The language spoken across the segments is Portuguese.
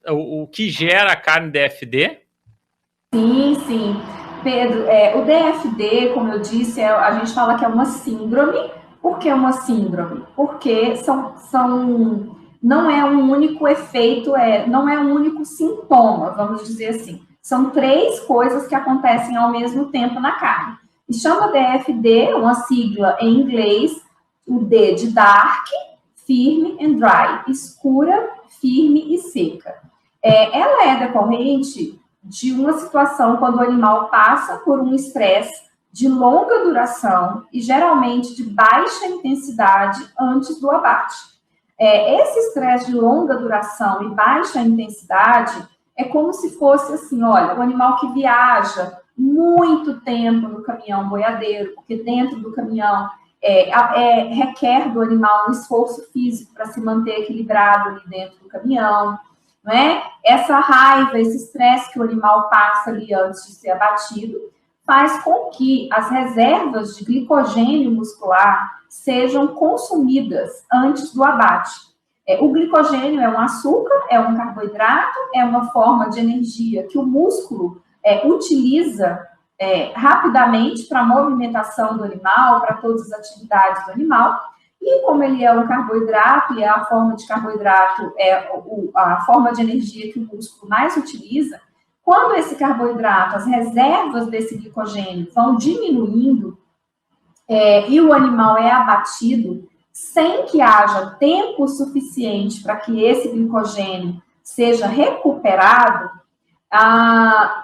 o que gera a carne DFD? Sim, sim. Pedro, o DFD, como eu disse, a gente fala que é uma síndrome. Por que uma síndrome? Porque não é um único efeito, não é um único sintoma, vamos dizer assim. São 3 coisas que acontecem ao mesmo tempo na carne. E chama DFD, uma sigla em inglês, o D de dark, firme and dry, escura, firme e seca. Ela é decorrente de uma situação quando o animal passa por um estresse de longa duração e geralmente de baixa intensidade antes do abate. Esse estresse de longa duração e baixa intensidade é como se fosse assim, olha, o animal que viaja muito tempo no caminhão boiadeiro, porque dentro do caminhão requer do animal um esforço físico para se manter equilibrado ali dentro do caminhão, não é? Essa raiva, esse estresse que o animal passa ali antes de ser abatido, faz com que as reservas de glicogênio muscular sejam consumidas antes do abate. O glicogênio é um açúcar, é um carboidrato, é uma forma de energia que o músculo utiliza rapidamente para a movimentação do animal, para todas as atividades do animal. E como ele é um carboidrato, e a forma de carboidrato é a forma de energia que o músculo mais utiliza, quando esse carboidrato, as reservas desse glicogênio vão diminuindo e o animal é abatido sem que haja tempo suficiente para que esse glicogênio seja recuperado,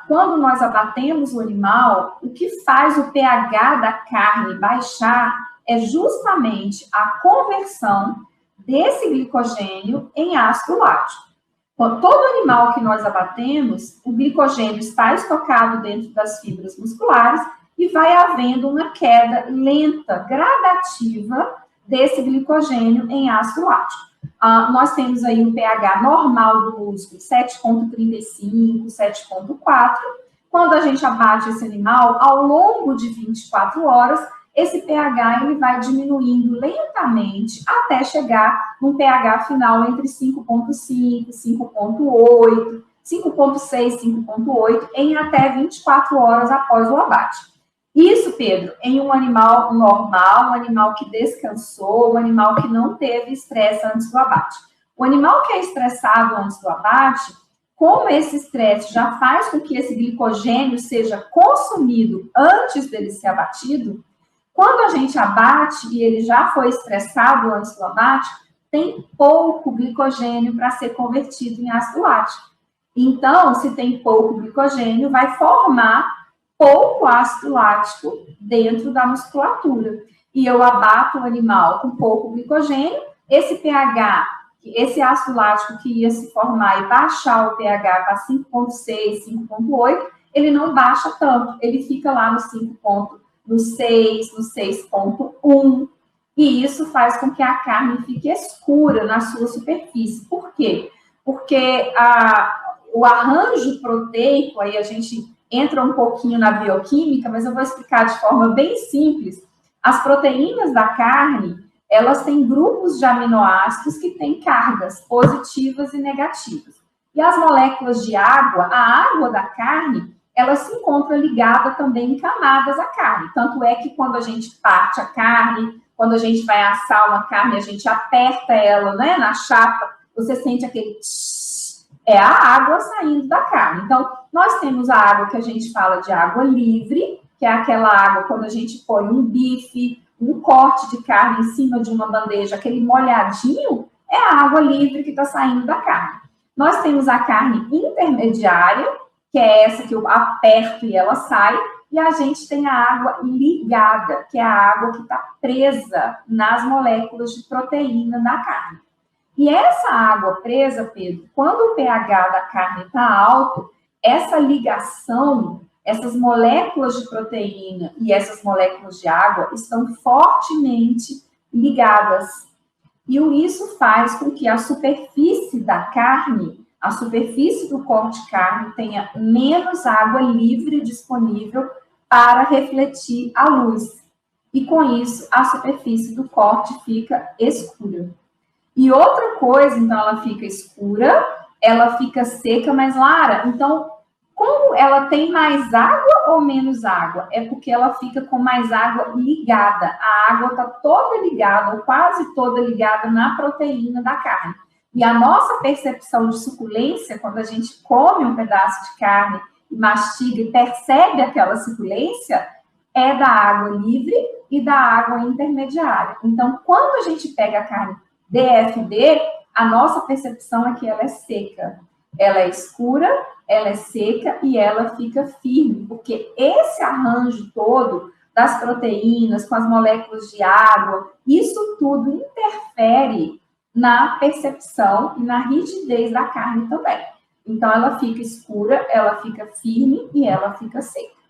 quando nós abatemos o animal, o que faz o pH da carne baixar é justamente a conversão desse glicogênio em ácido lático. Todo animal que nós abatemos, o glicogênio está estocado dentro das fibras musculares e vai havendo uma queda lenta, gradativa desse glicogênio em ácido lático. Nós temos aí um pH normal do músculo, 7,35, 7,4. Quando a gente abate esse animal, ao longo de 24 horas, esse pH ele vai diminuindo lentamente até chegar num pH final entre 5,5, 5,8, 5,6, 5,8 em até 24 horas após o abate. Isso, Pedro, em um animal normal, um animal que descansou, um animal que não teve estresse antes do abate. O animal que é estressado antes do abate, como esse estresse já faz com que esse glicogênio seja consumido antes dele ser abatido, quando a gente abate e ele já foi estressado antes do abate, tem pouco glicogênio para ser convertido em ácido lático. Então, se tem pouco glicogênio, vai formar pouco ácido lático dentro da musculatura. E eu abato o animal com pouco glicogênio, esse pH, esse ácido lático que ia se formar e baixar o pH para 5,6, 5,8, ele não baixa tanto, ele fica lá no 6, no 6,1, e isso faz com que a carne fique escura na sua superfície. Por quê? Porque o arranjo proteico, aí a gente entra um pouquinho na bioquímica, mas eu vou explicar de forma bem simples. As proteínas da carne, elas têm grupos de aminoácidos que têm cargas positivas e negativas. E as moléculas de água, a água da carne, ela se encontra ligada também em camadas à carne. Tanto é que quando a gente parte a carne, quando a gente vai assar uma carne, a gente aperta ela, né, na chapa, você sente aquele tsh, é a água saindo da carne. Então, nós temos a água que a gente fala de água livre, que é aquela água quando a gente põe um bife, um corte de carne em cima de uma bandeja, aquele molhadinho, é a água livre que está saindo da carne. Nós temos a carne intermediária, que é essa que eu aperto e ela sai, e a gente tem a água ligada, que é a água que está presa nas moléculas de proteína da carne. E essa água presa, Pedro, quando o pH da carne está alto, essa ligação, essas moléculas de proteína e essas moléculas de água estão fortemente ligadas. E isso faz com que a superfície da carne, a superfície do corte de carne, tenha menos água livre disponível para refletir a luz. E com isso, a superfície do corte fica escura. E outra coisa, então, ela fica escura, ela fica seca, mas Lara, então, como ela tem mais água ou menos água? É porque ela fica com mais água ligada. A água está toda ligada, ou quase toda ligada na proteína da carne. E a nossa percepção de suculência, quando a gente come um pedaço de carne e mastiga e percebe aquela suculência, é da água livre e da água intermediária. Então, quando a gente pega a carne DFD, a nossa percepção é que ela é seca. Ela é escura, ela é seca e ela fica firme, porque esse arranjo todo das proteínas com as moléculas de água, isso tudo interfere na percepção e na rigidez da carne também. Então, ela fica escura, ela fica firme e ela fica seca.